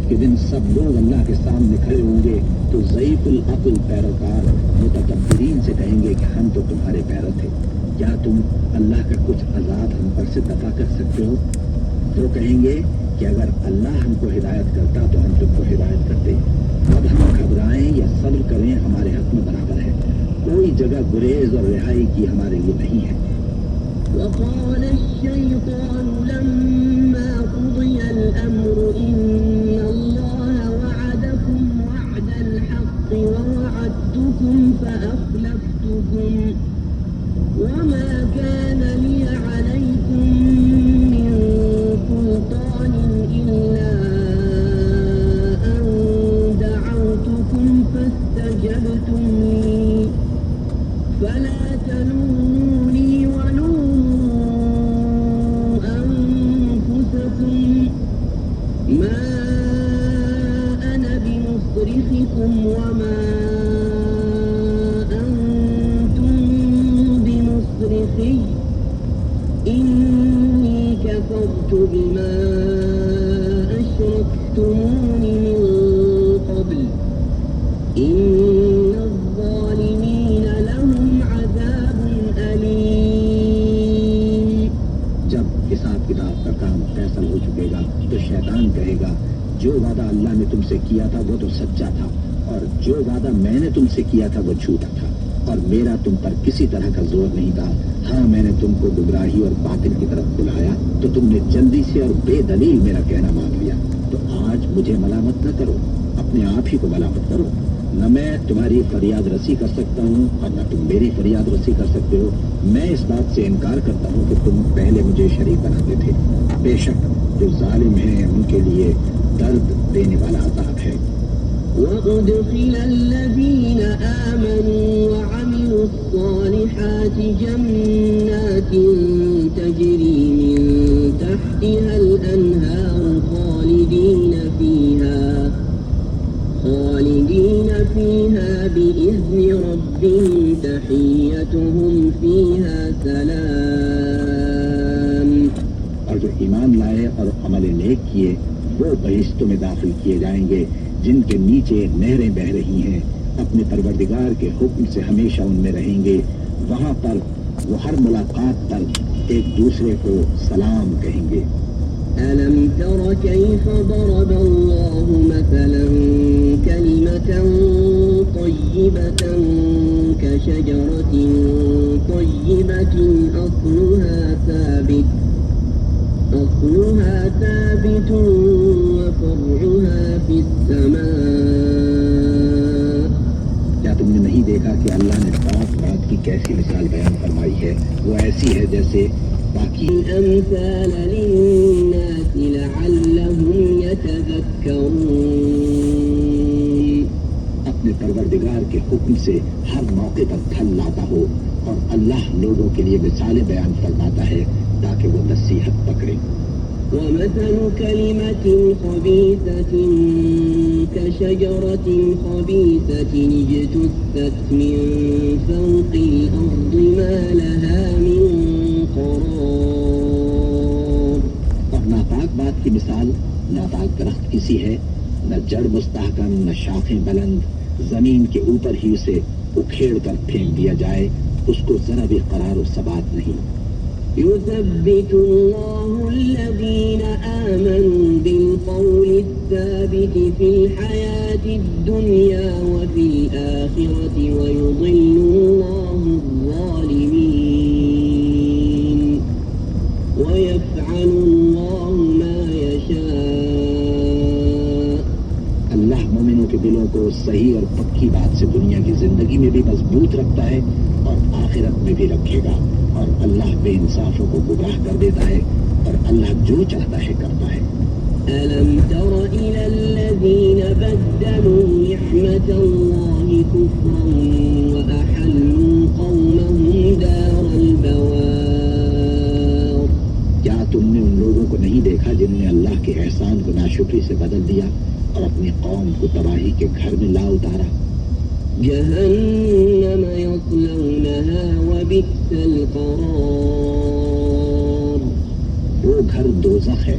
کہ دن سب لوگ اللہ کے سامنے کھڑے ہوں گے تو ضعیف العقل پیروکار متکبرین سے کہیں گے کہ ہم تو تمہارے پیرو تھے، کیا تم اللہ کا کچھ عذاب ہم پر سے دفع کر سکتے ہو؟ وہ کہیں گے کہ اگر اللہ ہم کو ہدایت کرتا تو ہم تم کو ہدایت کرتے، اب ہم گھبرائیں یا صبر کریں ہمارے حق میں برابر ہے، کوئی جگہ گریز اور رہائی کی ہمارے لیے نہیں ہے۔ وقال الشيطان لما قضي الأمر إن الله وعدكم وعد الحق ووعدتكم فأخلفتكم وما كان لي عليكم من سلطان إلا أن دعوتكم فاستجبتم لي فلا تلوموني ولوموا أنفسكم ما أنا بمصرخكم وما أنتم بمصرخي إني كفرت بما أشركتمون من قبل إن الظالمين لهم عذاب أليم۔ جب حساب کتاب کا کام فیصل ہو چکے گا تو شیطان کہے گا جو وعدہ اللہ نے تم سے کیا تھا وہ تو سچا تھا، اور جو وعدہ میں نے تم سے کیا تھا وہ جھوٹا تھا، اور میرا تم پر کسی طرح کا زور نہیں تھا۔ ہاں میں نے تم کو گمراہی اور باطل کی طرف بلایا تو تم نے جلدی سے اور بے دلیل میرا کہنا مان لیا، تو آج مجھے ملامت نہ کرو، اپنے آپ ہی کو ملامت کرو۔ نہ میں تمہاری فریاد رسی کر سکتا ہوں اور نہ تم میری فریاد رسی کر سکتے ہو۔ میں اس بات سے انکار کرتا ہوں کہ تم پہلے مجھے شریک بناتے تھے۔ بے شک جو ظالم ہیں ان کے لیے درد دینے والا عذاب ہے۔ وأدخل الذين آمنوا وعملوا الصالحات جنات تجري من تحتها الأنهار خالدين فيها بإذن ربهم تحيتهم فيها سلام۔ اور جو ایمان لائے اور عمل نیک کیے وہ بہشتوں میں داخل کیے جائیں گے جن کے نیچے نہریں بہہ رہی ہیں، اپنے پروردگار کے حکم سے ہمیشہ ان میں رہیں گے۔ وہاں پر وہ ہر ملاقات پر ایک دوسرے کو سلام کہیں گے۔ ألم تر كيف ضرب الله مثلا كلمة طيبة كشجرة طيبة أصلها ثابت وفرعها في السماء۔ کیا تم نے نہیں دیکھا کہ اللہ نے پاک بات کی کیسی مثال بیان فرمائی ہے؟ وہ ایسی ہے جیسے باقی الأمثال للناس لعلهم يتذكرون۔ اپنے پروردگار کے حکم سے ہر موقع پر پھل لاتا ہو، اور اللہ لوگوں کے لیے مثالیں بیان فرماتا ہے تاکہ وہ نصیحت پکڑیں۔ ومثل كلمة خبيثة كشجرة خبيثة اجتثت من فوق الأرض ما لها من قرار۔ اور ناپاک بات کی مثال ناپاک درخت کسی ہے، نہ جڑ مستحکم نہ شاخیں بلند، زمین کے اوپر ہی اسے اکھیڑ کر پھینک دیا جائے، اس کو ذرا بھی قرار و ثبات نہیں۔ يثبت الله الذين آمنوا بالقول الثابت في الحياة الدنيا وفي الآخرة ويضل الله الظالمين ويفعل الله ما يشاء۔ اللہ مومنوں کے دلوں کو صحیح اور پکی بات سے دنیا کی زندگی میں بھی مضبوط رکھتا ہے اور آخرت میں بھی رکھے گا، اور اللہ بے انصافوں کو گمراہ کر دیتا ہے، اور اللہ جو چاہتا ہے کرتا ہے۔ ألم تر إلى الذين بدلوا نعمة الله كفرا وأحلوا قومهم دار البوار۔ کیا تم نے ان لوگوں کو نہیں دیکھا جنہوں نے اللہ کے احسان کو ناشکری سے بدل دیا اور اپنی قوم کو تباہی کے گھر میں لا اتارا؟ جهنم يصلونها وبئس القرار۔ وہ گھر دوزخ ہے،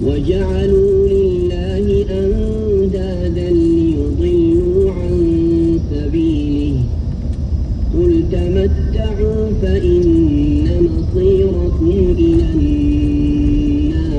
وجعلوا لله أندادا ليضلوا عن سبيله قل تمتعوا فإن مصيركم إلى النار.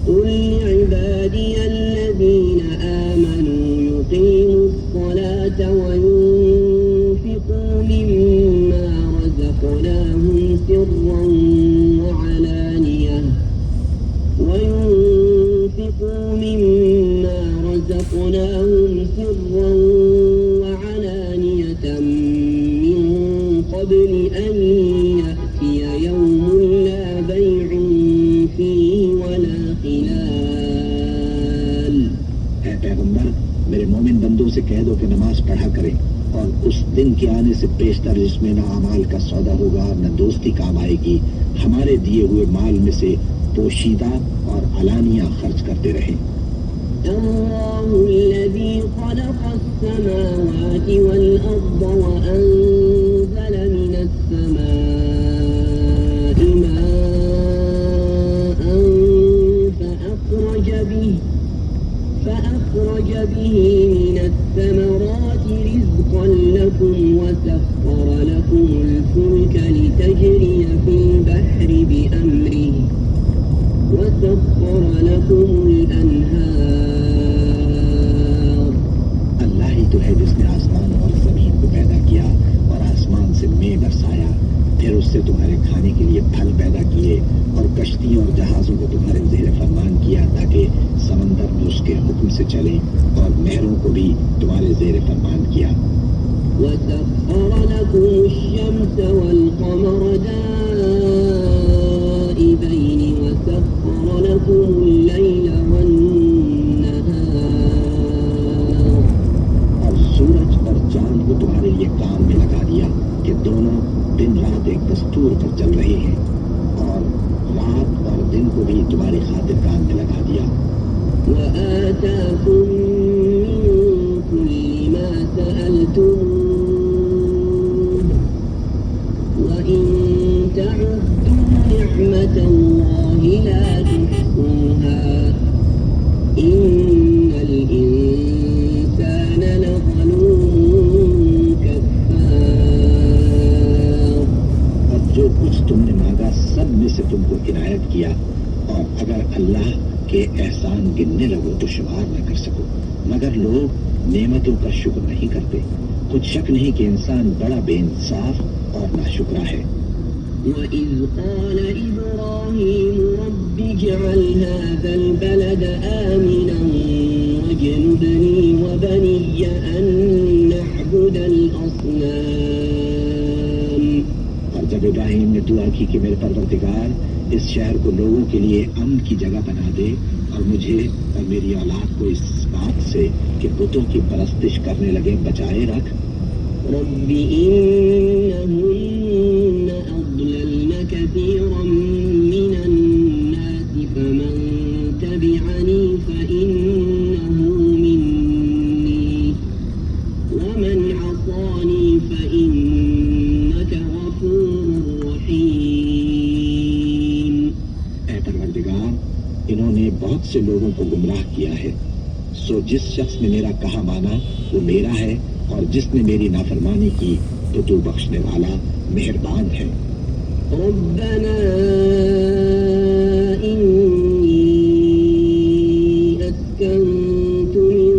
قل لعبادي الذين آمنوا يقيموا الصلاة وينفقوا مما رزقناهم سرا وعلانية من قبل أن يأتي يوم لا بيع فيه ولا خلال. اے پیغمبر میرے مومن بندوں سے کہہ دو کہ نماز پڑھا کریں اور اس دن کے آنے سے پیشتر جس میں نہ اعمال کا سودا ہوگا نہ دوستی کام آئے گی، ہمارے دیے ہوئے مال میں سے پوشیدہ اور علانیہ خرچ کرتے رہیں۔ الله الذي خلق السماوات والأرض وأنزل من السماء ماء فأخرج به من الثمرات رزقا لكم وسخر لكم الفلك لتجري في البحر بأمره وسخر لكم الأنهار. اللہ ہی تو ہے جس نے آسمان اور زمین کو پیدا کیا اور آسمان سے مے برسایا، پھر اس سے تمہارے کھانے کے لیے پھل پیدا کیے اور کشتیوں اور جہازوں کو تمہارے زیر فرمان کیا تاکہ سمندر میں اس کے حکم سے چلیں، اور نہروں کو بھی تمہارے زیر فرمان کیا۔ وسخر لكم الشمس والقمر دائبين وسخر لكم الليل والنهار. اور سورج اور چاند کو تمہارے لیے کام میں لگا دیا کہ دونوں دن رات ایک دستور پر چل رہے ہیں، اور رات اور دن کو بھی تمہاری خاطر کام میں لگا دیا۔ وآتاكم من كل ما سألتموه وإن تعدوا نعمة الله لا تحصوها إن الإنسان لظلوم كفار. اور جو کچھ تم نے مانگا سب میں سے تم کو عنایت کیا، اور اگر اللہ کے احسان گننے لگو تو شمار نہ کر سکو، مگر لوگ نعمتوں کا شکر نہیں کرتے۔ کچھ شک نہیں کہ انسان بڑا بے انصاف اور ناشکرا ہے۔ وَإِذْ قَالَ إِبْرَاهِيمُ رَبِّ اجْعَلْ هَذَا الْبَلَدَ آمِنًا وَاجْنُبْنِي وَبَنِيَّ أَن نَّعْبُدَ الْأَصْنَامَ. اور جب ابراہیم نے دعا کی کہ میرے پروردگار اس شہر کو لوگوں کے لیے امن کی جگہ بنا دے اور مجھے اور میری اولاد کو اس بات سے کہ بتوں کی پرستش کرنے لگے بچائے رکھ۔ رب إنهن أضللن كثيرا من الناس فمن تبعني فإنه مني ومن عصاني فإنك غفور رحيم. اے پروردگار، انہوں نے بہت سے لوگوں کو گمراہ کیا ہے، سو جس شخص نے میرا کہا مانا وہ میرا ہے، اور جس نے میری نافرمانی کی تو بخشنے والا مہربان ہے۔ ربنا إني أسكنت من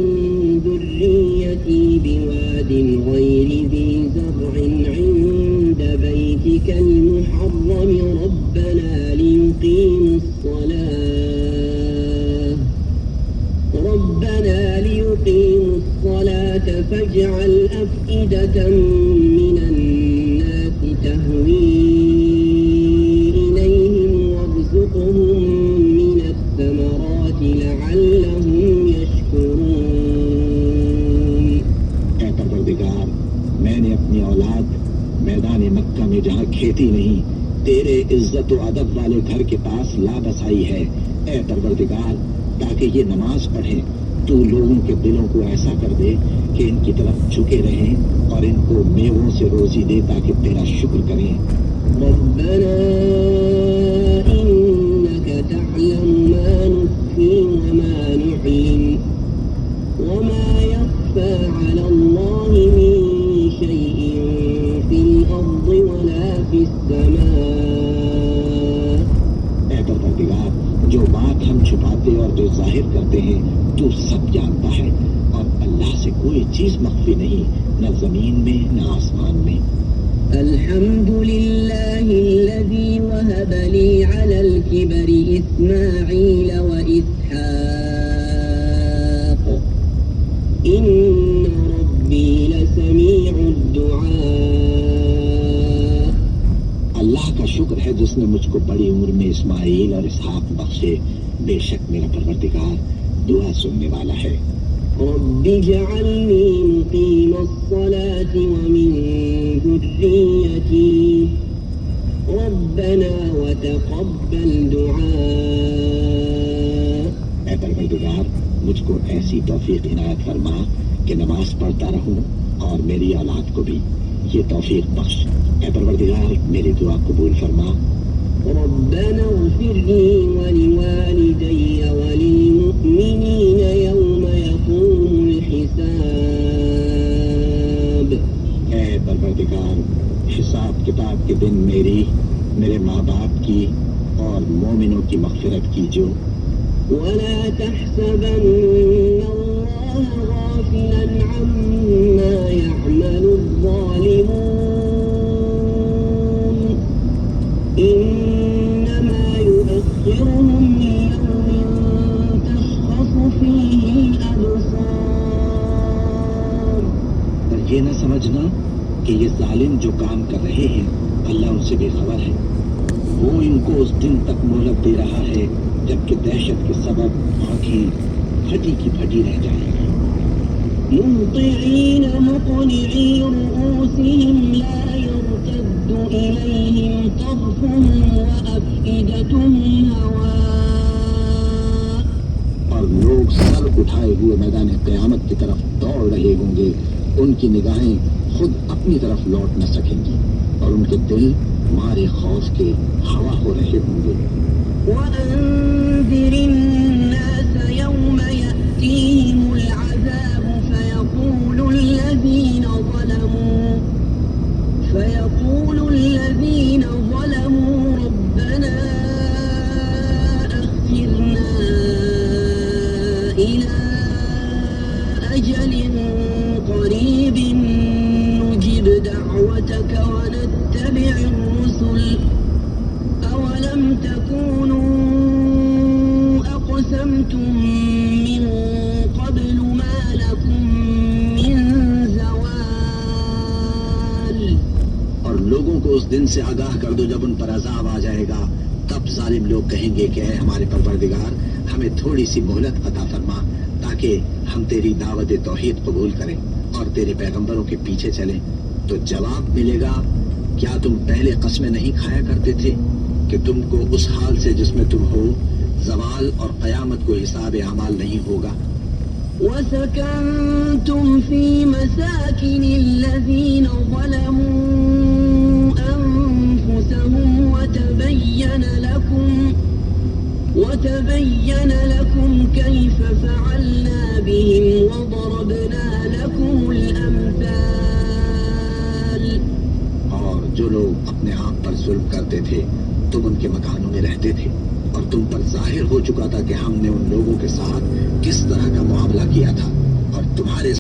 ذريتي بواد غير ذي زرع عند بيتك المحرم ربنا ليقيموا الصلاة فاجعل أفئدة من الناس تهوي إليهم وارزقهم من الثمرات لعلهم يشكرون. اے پروردگار، میں نے اپنی اولاد میدان مکہ میں جہاں کھیتی نہیں تیرے عزت و ادب والے گھر کے پاس لا بسائی ہے اے پروردگار، تاکہ یہ نماز پڑھیں۔ تو لوگوں کے دلوں کو ایسا کر دے کہ ان کی طرف جھکے رہیں اور ان کو میووں سے روزی دے تاکہ تیرا شکر کریں۔ ربنا إنك تعلم ما نخفي وما نعلن وما يخفى على الله من شيء في الأرض ولا في السماء اے پروردگار، جو بات ہم چھپاتے اور جو ظاہر کرتے ہیں تو سب جانتا ہے، اور اللہ سے کوئی چیز مخفی نہیں، نہ زمین میں نہ آسمان میں۔ الحمد لله الذي وهب لي على الكبر إسماعيل وإسحاق إن ربي لسميع الدعاء اللہ کا شکر ہے جس نے مجھ کو بڑی عمر میں اسماعیل اور اسحاق بخشے، بے شک میرا پروردگار دعا سننے والا ہے۔ رب اجعلني مقيم الصلاة ومن ذريتي ربنا وتقبل دعاء اے پروردگار، مجھ کو ایسی توفیق عنایت فرما کہ نماز پڑھتا رہوں اور میری اولاد کو بھی یہ توفیق بخش۔ اے پروردگار، میری دعا قبول فرما۔ ربنا اغفر لي ولوالدي وللمؤمنين يوم يقوم الحساب اے پروردگار، حساب کتاب کے دن میری، میرے ماں باپ کی اور مومنوں کی مغفرت کیجو۔ ولا تحسبن الله غافلا عما يعمل الظالمون إنما يؤخرهم ليوم تشخص فيه الأبصار اور یہ نہ سمجھنا کہ یہ ظالم جو کام کر رہے ہیں اللہ ان سے بے خبر ہے، وہ ان کو اس دن تک مہلت دے رہا ہے جبکہ دہشت کے سبب آنکھیں پھٹی کی پھٹی رہ جائیں گی۔ مهطعين مقنعي رؤوسهم لا يرتد إليهم طرفهم وأفئدتهم هواء اور لوگ سر اٹھائے ہوئے میدان قیامت کی طرف دوڑ رہے ہوں گے، ان کی نگاہیں خود اپنی طرف لوٹ نہ سکیں گی اور ان کے دل مارے خوف کے ہوا ہو رہے ہوں گے۔ وأنذر الناس يوم يأتيهم العذاب فيقول الذين ظلموا ربنا أخرنا إلى أجل قريب نجب دعوتك ونتبع الرسل أولم تكونوا أقسمتم من قبل ما لكم من زوال اور لوگوں کو اس دن سے آگاہ کر دو جب ان پر عذاب آ جائے گا، تب ظالم لوگ کہیں گے کہ اے ہمارے پروردگار، ہمیں تھوڑی سی مہلت عطا فرما تاکہ ہم تیری دعوت توحید قبول کریں اور تیرے پیغمبروں کے پیچھے چلیں۔ تو جواب ملے گا، کیا تم پہلے قسمیں نہیں کھایا کرتے تھے کہ تم کو اس حال سے جس میں تم ہو زوال اور قیامت کو حساب اعمال نہیں ہوگا؟ وسكنتم في مساكن الذين ظلموا أنفسهم وتبين لكم كيف فعلنا بهم وضربنا لكم الأمثال اور جو لوگ اپنے آپ پر ظلم کرتے تھے تم ان کے مکانوں میں رہتے تھے اور تم پر ظاہر ہو چکا تھا کہ ہم نے ان لوگوں کے ساتھ کس طرح کا معاملہ کیا تھا، اور تمہارے